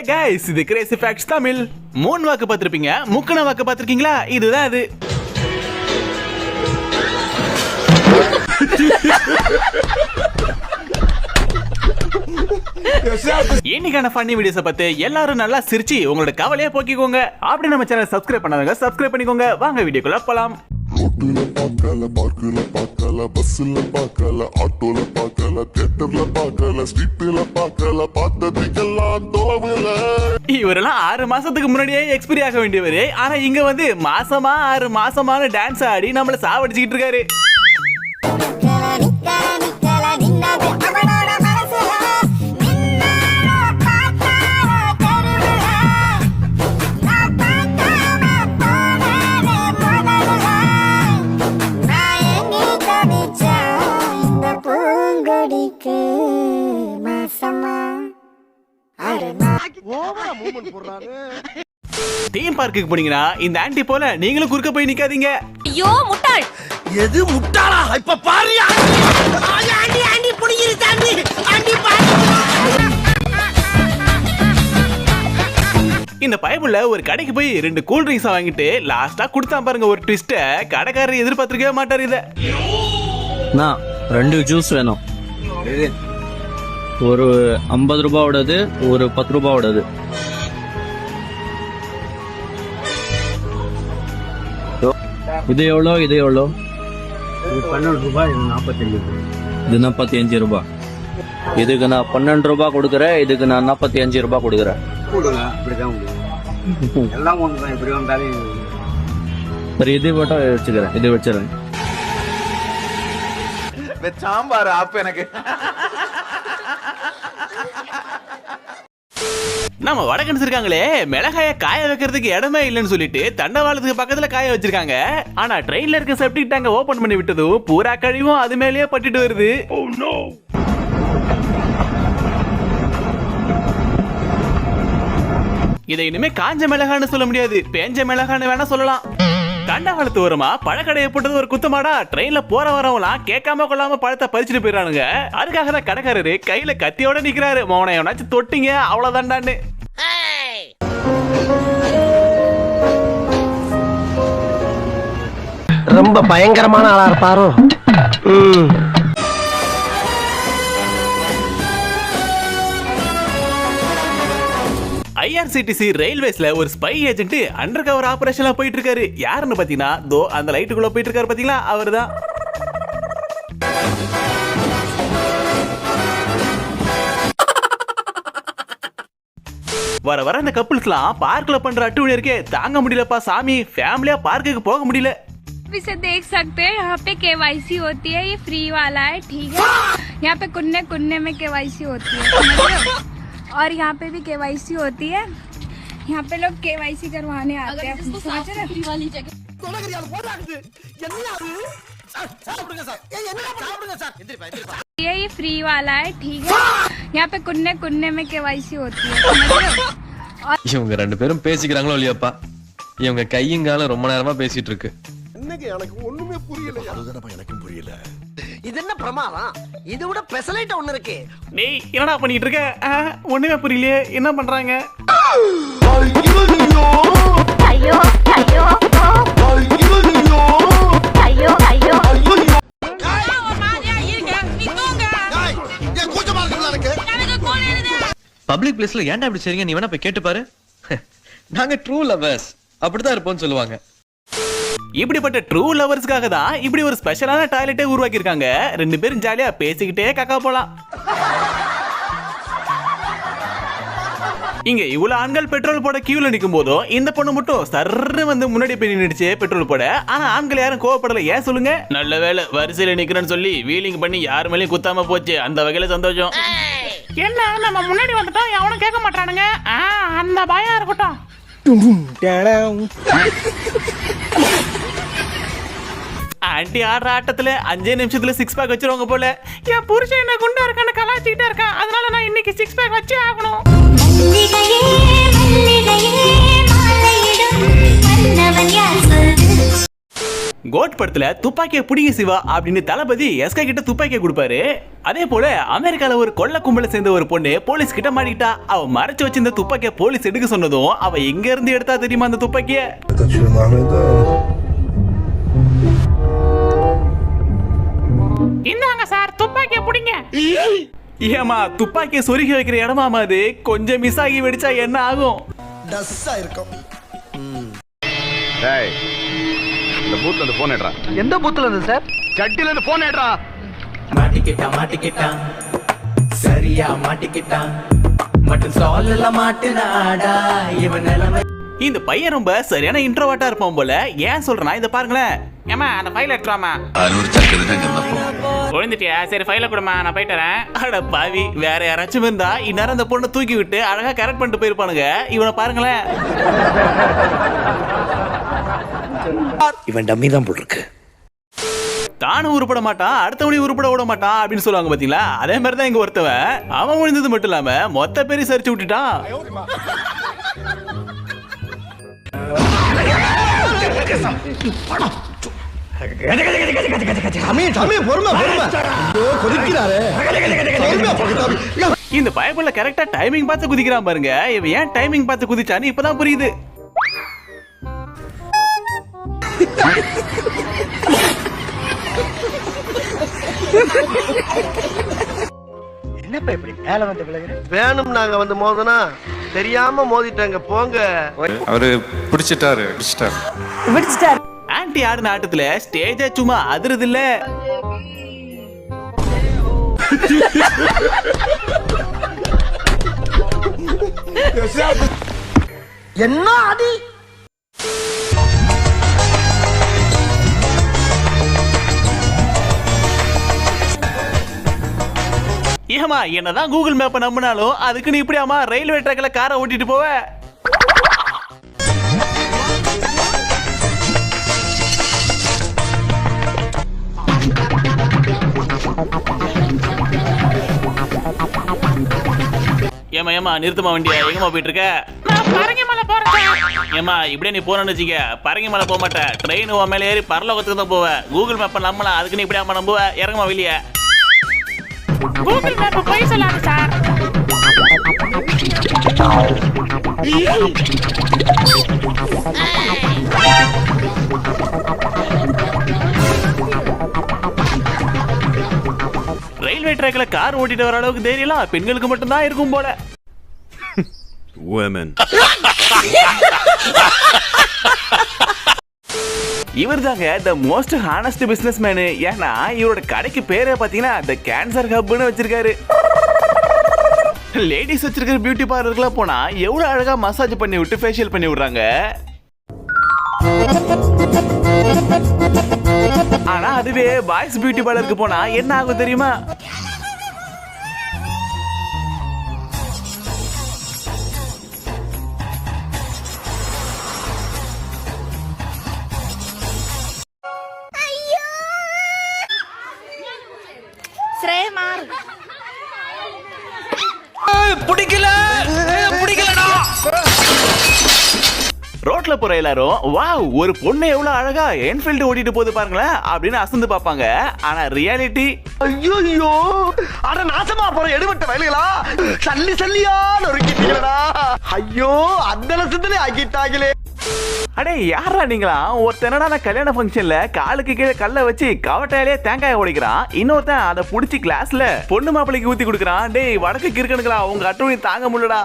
Hey guys, இது Crazy Facts Tamil. 3 வாக்கு பார்த்திருப்பீங்க, முக்கன வாக்கு பார்த்திருக்கீங்களா? இதுதான் அது. இன்னைக்கான ஃபன்னி வீடியோஸை பார்த்து எல்லாரும் நல்லா சிரிச்சு உங்களோட கவலையை போக்கிக்கோங்க. அப்படி நம்ம சேனல் சப்ஸ்கிரைப் பண்ணாதவங்க சப்ஸ்கிரைப் பண்ணிக்கோங்க. வாங்க வீடியோக்குள்ள போலாம். ரோட்டுல பார்க்கல, பார்க்கல பார்க்கல, பஸ்ல பார்க்கல, ஆட்டோல பார்க்கல, தியேட்டர்ல பார்க்கல, ஸ்ட்ரீட்ல பார்க்கல, பார்த்ததுக்கெல்லாம் தோவல. இவரெல்லாம் 6 மாசத்துக்கு முன்னாடியே எக்ஸ்பீரி ஆக வேண்டியவரு. ஆனா இங்க வந்து மாசமா 6 மாசமான டான்ஸ் ஆடி நம்மள சாவடிச்சுக்கிட்டு இருக்காரு. தீம் பார்க்குக்கு போனீங்கன்னா இந்த ஆன்ட்டி போல நீங்களும் குறுக்க போய் நிக்காதீங்க. ஐயோ முட்டாள். எது முட்டாளா? இப்ப பாருயா. ஆண்டி ஆண்டி புடிங்கிரு தாண்டி. ஆண்டி பாரு. இந்த பைபிள்ல ஒரு கடைக்கு போய் 2 கூல் ட்ரிங்க்ஸ் வாங்கிட்டு லாஸ்டா கொடுத்தான் பாருங்க ஒரு ட்விஸ்ட். கடைக்காரர் எதிர்பார்த்திருக்கவே மாட்டார் இத. நான் 2 ஜூஸ் வேணும். ஒரு 50 ரூபாயோடது, ஒரு 10 ரூபாயோடது. இது எவ்வளோ? இது எவ்வளோ? இது 12 ரூபாய், இது 45 ரூபாய். இது 45 ரூபாய். இதுக்கு நான் 12 ரூபாய் கொடுக்குறேன், இதுக்கு நான் 45 ரூபாய் கொடுக்குறேன். அப்படிதான் உங்களுக்கு எல்லாம் ஒன்று தான், இப்படி வந்தாலும். சரி, இது மட்டும் வச்சுக்கிறேன், இது வச்சுறேன். சாம்பார் ஆப்பு எனக்கு. நம்ம வடக்கன்ஸ் இருக்காங்களே, மிளகாய காய வைக்கிறதுக்கு இடமே இல்லைன்னு சொல்லிட்டு தண்டவாளத்துக்கு பக்கத்துல காய வச்சிருக்காங்க. ஆனா ட்ரெயின்ல இருக்க செப்டிக் டேங்க ஓபன் பண்ணி விட்டதும் பூரா கழிவும் அது மேலேயே பட்டுட்டு வருது. இதை இனிமே காஞ்ச மிளகான்னு சொல்ல முடியாது, பேஞ்ச மிளகான்னு வேணா சொல்லலாம். தண்டவாளத்து ஓரமா பழக்கடையை போட்டது ஒரு குத்தமாடா. ட்ரெயின்ல போற வரவங்களாம் கேட்காம கொள்ளாம பழத்தை பறிச்சுட்டு போயிடறானுங்க. அதுக்காக தான் கடைக்காரரு கையில கத்தியோட நிக்கிறாரு. மௌன எவனாச்சும் தொட்டிங்க அவ்வளவுதான்டான்னு. ரொம்ப பயங்கரமான ஆளா இருப்பாரோ. IRCTC ரயில்வேஸ்ல ஒரு ஸ்பை ஏஜென்ட் அண்டர் கவர் ஆபரேஷன்ல போயிட்டு இருக்காரு. யாருன்னு பாத்தீங்கன்னா தோ அந்த லைட்டுக்குள்ள போயிட்டு இருக்காரு பாத்தீங்களா, அவர்தான். வர வர இந்த கப்பிள்ஸ்லாம் பார்க்ல பண்ற அட்டுவணி இருக்கே தாங்க முடியலப்பா சாமி. ஃபேமிலியா பார்க்குக்கு போக முடியல. इसे देख सकते हैं, यहाँ पे KYC होती है, ये फ्री वाला है, ठीक है। यहाँ पे कुन्ने कुन्ने में KYC होती है, समझ रहे हो? और यहाँ पे भी KYC होती है। यहाँ पे लोग KYC करवाने आते हैं, समझ रहे हो? ये फ्री वाला है, ठीक है। यहाँ पे कुन्ने कुन्ने में KYC होती है, समझ रहे हो? இவங்க 2 பேரும் பேசிக்கிறாங்களோ இல்லையாப்பா, இவங்க கையங்காலம் ரொம்ப நேரமா பேசிட்டு இருக்கு. எனக்கு ஒண்ணுமே புரியல. அதுதான் எனக்கும் புரியல. இது என்ன பிரமாதம்? இது விட பெசலைட் ஒண்ணு இருக்கு. டேய் என்னடா பண்ணிட்டு இருக்க? ஒண்ணுமே புரியலையே, என்ன பண்றாங்க? ஐயோ ஐயோ ஐயோ ஐயோ பப்ளிக் பிளேஸ்ல ஏன்டா இப்படி செய்றீங்க? நீ வேணா போய் கேட்டு பாரு. நாங்க ட்ரூ லவர்ஸ் அப்படிதான் இருப்போம்னு சொல்லுவாங்க. இப்படிப்பட்ட ட்ரூ லவர்ஸ்க்காக தான் இப்படி ஒரு ஸ்பெஷலான டாய்லெட்டே உருவாக்கி இருக்காங்க. 2 பேரும் ஜாலியா பேசிக்கிட்டே கக்கா போலாம். இங்க இவ்வளவு ஆண்கள் பெட்ரோல் போட கியூல நிக்கும் போதும் இந்த பொண்ணு மட்டும் சர்ன்னு வந்து முன்னாடி போய் நின்னுடுச்சு பெட்ரோல் போட. ஆனா ஆண்கள் யாரும் கோவப்படல. ஏன் சொல்லுங்க? நல்ல வேலை வரிசையில நிக்கிறேன்னு சொல்லி வீலிங் பண்ணி யார் மேலயும் குத்தாம போச்சு. அந்த வகையில சந்தோஷம். என்ன நம்ம முன்னாடி வந்துட்டோம், எவனும் கேட்க மாட்டானுங்க, அந்த பயம் இருக்கட்டும். ஆண்டி ஆடுற ஆட்டத்துல 5 நிமிஷத்துல 6 பேக் வச்சிருவாங்க போல. என் புருஷன் என்ன குண்டா இருக்கான்னு கலாச்சிக்கிட்டே இருக்கான், அதனால நான் இன்னைக்கு 6 பேக் வச்சே ஆகணும். கோட் படத்துல துப்பாக்கியை புடிங்க சிவா அப்படின்னு தளபதி எஸ்கே கிட்ட துப்பாக்கியை கொடுப்பாரு. அதே போல அமெரிக்கால ஒரு கொள்ள கும்பல சேர்ந்த ஒரு பொண்ணு போலீஸ் கிட்ட மாட்டிக்கிட்டா. அவ மறைச்சு வச்சிருந்த துப்பாக்கியை போலீஸ் எடுக்க சொன்னதும் அவ எங்க இருந்து எடுத்தா தெரியுமா அந்த துப்பாக்கிய? இந்தாங்க சார் துப்பாக்கியை பிடிங்க. ஏமா துப்பாக்கியை சொருகி வைக்கிற இடமாமா அது? கொஞ்சம் மிஸ் ஆகி வெடிச்சா என்ன ஆகும்? டஸ்ஸா இருக்கும். டேய் இந்த பூத்ல இருந்து போன் ஏட்றா. எந்த பூத்துல இருந்து சார்? சட்டில இருந்து போன் ஏட்றா. மாட்டிக்கிட்டான் சரியா மாட்டிக்கிட்டான் மட்டும் சொல்லல மாட்டினாடா இவன் நிலைமை. இந்த பையன் ரொம்ப சரியான இன்ட்ரோவர்ட்டா இருப்பான் போல. ஏன் சொல்றேன்னா இத பாருங்களேன். ஏமா அந்த ஃபைல் எடுத்துறாமா. விழுந்துட்டியா? சரி ஃபைல கொடுமா, நான் போயிட்டு வரேன். அட பாவி, வேற யாராச்சும் இருந்தா இந்நேரம் அந்த பொண்ணை தூக்கி விட்டு அழகா கரெக்ட் பண்ணிட்டு போயிருப்பானுங்க. இவனை பாருங்களேன். இவன் டம்மி தான் போட்டுருக்கு. தானும் உருப்பட மாட்டான், அடுத்தவனையும் உருப்பட விட மாட்டான் அப்படின்னு சொல்லுவாங்க பாத்தீங்களா? அதே மாதிரிதான் இங்க ஒருத்தவன் அவன் விழுந்தது மட்டும் இல்லாம மொத்த பேரையும் சரிச்சு விட்டுட்டான். இந்த பயபுள்ள கரெக்டா டைமிங் பார்த்து குதிக்கிறான் பாருங்க. இவன் ஏன் டைமிங் பார்த்து குதிச்சான்னு இப்பதான் புரியுது. என்னப்பா இப்படி மேல வந்து விளையாடுற? வேணும் நாங்க வந்து மோதனா தெரியாம மோதிட்டாங்க போங்க. அவரு பிடிச்சிட்டாரு. ஆன்டி ஆடின ஆட்டத்துல ஸ்டேஜ சும்மா அதிரது இல்ல. என்ன அடி? ஏமா என்னதான் கூகுள் மேப்பை நம்பினாலும் அதுக்கு நீ இப்படி ஆமா ரயில்வே ட்ராக்ல காரை ஓட்டிட்டு போவ? ஏமா ஏமா நிறுத்துமா வண்டியா? எங்கம்மா போயிட்டு இருக்க? நான் பரங்கிமலை போறேன். ஏமா இப்படியே நீ போறன்னு வச்சுக்க, பரங்கிமலை போக மாட்டேன். ட்ரெயின் உன் மேல ஏறி பரலோகத்துக்கு தான் போவ. கூகுள் மேப்பை நம்பலாம், அதுக்கு நீ இப்படி ஆமா நம்புவ? இறங்குமா வெளியே. கூகுள் மேப் போய் சொல்லாது சார். ரயில்வே ட்ராக்ல கார் ஓட்டிட்டு வர அளவுக்கு தைரியம்லாம் பெண்களுக்கு மட்டும்தான் இருக்கும் போல. இவர் தாங்க the most honest business menu. ஏன்னா இவரோட கடைக்கு பேரே பாத்தீங்கன்னா த கேன்சர் ஹப்னு வச்சிருக்காரு. லேடிஸ் வச்சிருக்கிற பியூட்டி பார்லருக்குலாம் போனா எவ்வளவு அழகா மசாஜ் பண்ணி விட்டு ஃபேஷியல் பண்ணி விடுறாங்க. ஆனா அதுவே பாய்ஸ் பியூட்டி பார்லருக்கு போனா என்ன ஆகும் தெரியுமா? ரோட்ல போற எல்லாரும் வாவ் ஒரு பொண்ணு எவ்வளவு அழகா என்ஃபீல்டு ஓட்டிட்டு போகுது பாருங்களேன் அப்படின்னு அசந்து பாப்பாங்க. ஆனா ரியாலிட்டி ஐயோ அட நாசமா போற எடுபட்ட வயலுகளா சல்லி சல்லியா நொறுக்கிட்டீங்களா. ஐயோ அந்த லட்சத்திலே ஆக்கிட்டாங்களே. அடே யாரா நீங்களா? ஒருத்தனடா கல்யாண ஃபங்க்ஷன்ல காலுக்கு கீழே கல்ல வச்சு கவட்டையிலே தேங்காய் உடைக்கிறான். இன்னொருத்தன் அதை புடிச்சு கிளாஸ்ல பொண்ணு மாப்பிளைக்கு ஊத்தி கொடுக்கறான். டேய் வடக்கு கிறுக்கணுங்களா, உங்க அட்டூழி தாங்க முடியலடா.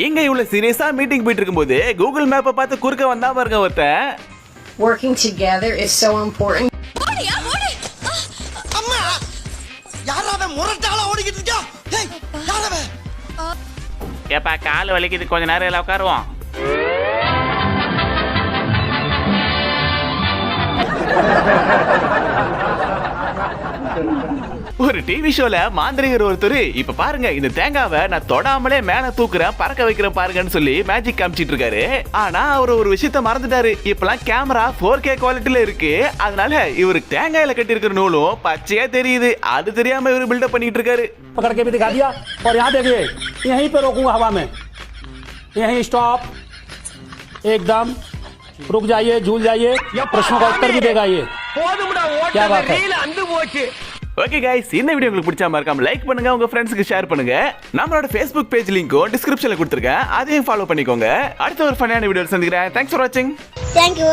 எங்க இவ்வளவு சீரியஸா மீட்டிங் போயிட்டு இருக்கும்போது கூகுள் மேப்பை பார்த்து குறுக்க வந்தா பாருங்க ஒருத்தன். Working together is so important. அம்மா யாராவே முரட்டால ஓடிக்கிட்டு இருக்கா? டேய் யாராவே? ஏப்பா கால் வலிக்குது, கொஞ்ச நேரம் எல்லாம் உட்காருவோம். ஒரு டிவி ஷோல மாந்திரிகர் ஒருத்தர் இப்ப பாருங்க இந்த தேங்காவை நான் தொடாமலே மேல தூக்குறேன் பறக்க வைக்கிறேன் பாருங்கன்னு சொல்லி மேஜிக் காமிச்சிட்டு இருக்காரு. ஆனா அவர் ஒரு விஷயத்த மறந்துட்டாரு. இப்பெல்லாம் கேமரா 4K குவாலிட்டில இருக்கு. அதனால இவருக்கு தேங்காயில கட்டி இருக்கிற நூலும் பச்சையா தெரியுது. அது தெரியாம இவரு பில்டப் பண்ணிட்டு இருக்காரு. पकड़ के भी दिखा दिया और यहाँ देखिए यहीं पे रोकूंगा हवा में, यहीं स्टॉप एकदम रुक जाइए झूल जाइए प्रश्नों का उत्तर भी देगा ये போதும்டா क्या ஓட்ட बात है ரீல் அந்து போச்சு. ஓகே கைஸ், இந்த வீடியோ உங்களுக்கு பிடிச்சா மறக்காம லைக் பண்ணுங்க, உங்க ஃப்ரெண்ட்ஸ்க்கு ஷேர் பண்ணுங்க. நம்மளோட ஃபேஸ்புக் பேஜ் லிங்க்கும் டிஸ்கிரிப்ஷன்ல கொடுத்துருக்கேன், அதையும் ஃபாலோ பண்ணிக்கோங்க. அடுத்த ஒரு ஃபன்னான வீடியோல சந்திக்கிறேன். தேங்க்ஸ் ஃபார் வாட்சிங். Thank you.